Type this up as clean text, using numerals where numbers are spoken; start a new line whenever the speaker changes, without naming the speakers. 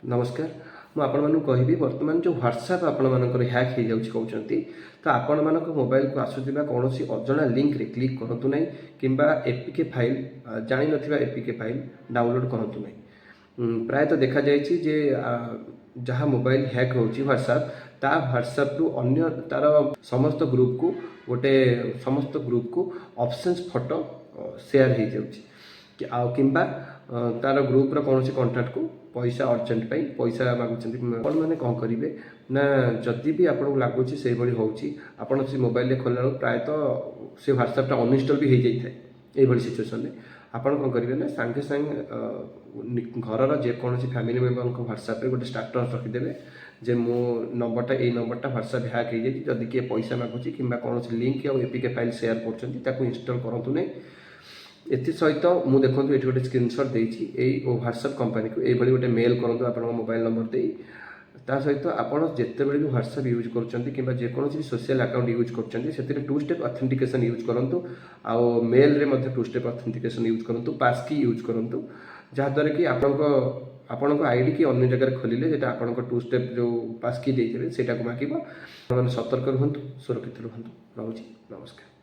नमस्कार ମୁଁ ଆପଣମାନଙ୍କୁ କହିବି ବର୍ତ୍ତମାନ ଯେଉଁ ହ୍ୱାଟ୍ସଆପ୍ ଆପଣମାନଙ୍କର ହ୍ୟାକ୍ ହେଇଯାଉଛି କହୁଛନ୍ତି ତ ଆପଣମାନଙ୍କ ମୋବାଇଲକୁ ଆସୁଥିବା କୌଣସି ଅଜଣା ଲିଙ୍କରେ କ୍ଲିକ୍ କରନ୍ତୁ ନାହିଁ କିମ୍ବା ଏପିକେ ଫାଇଲ୍ ଜାଣିନଥିବା ଏପିକେ ଫାଇଲ୍ ଡାଉନଲୋଡ଼୍ କରନ୍ତୁ ନାହିଁ। ପ୍ରାୟତଃ ଦେଖାଯାଇଛି ଯେ ଯାହା ମୋବାଇଲ ହ୍ୟାକ୍ ହେଉଛି ହ୍ୱାଟ୍ସଆପ୍ ତା ହ୍ୱାଟ୍ସଆପ୍ରୁ ଅନ୍ୟ ତାର ସମସ୍ତ ଗ୍ରୁପକୁ ଅପସନ୍ସ ଫଟୋ ସେୟାର ହେଇଯାଉଛି କିମ୍ବା ତାର ଗ୍ରୁପ୍ର କୌଣସି କଣ୍ଟାକ୍ଟକୁ पैसा अर्जेंट पैसा मागुंट आपने कौन करेंगे ना जदि भी आपको लगुच से आप मोबाइल खोलने प्रायतः से ह्वाट्सएपटा अनइंस्टॉल भी हो जाए ये सिचुएसन में आप कौन करेंगे ना सांगे सांगे घर जेकोसी फैमिली मेम्बर को ह्वाट्सएप गोटे स्टाटस रखिदेवे जे मो नंबरटा ये नंबरटा ह्वाट्सएप हैक हो जाए जदि किए पैसा मागुच कि कौन लिंक या एपीके फाइल सेयार कर इनस्टॉल करूँ नहीं एथि सहित मुझे देखूँ ये गोटे स्क्रीनशॉट देती ह्वाट्सएप कंपनी को ये गोटे मेल करूँ आप मोबाइल नंबर दे ता सहित आपड़ जिते बड़े भी ह्वाट्सएप यूज कर जेकोसी सोशल अकाउंट यूज कर टू स्टेप ऑथेंटिकेशन यूज करूँ आउ मेल रे टू स्टेप ऑथेंटिकेशन यूज करूँ पासकी यूज करूँ जहाँद्वारा कि आपण आईडी की अन्य जगह खोलिले जेटा आपण टू स्टेप जो पासकी देते को मागिब सतर्क रुहतु सुरक्षित रुहतु। रोचे नमस्कार।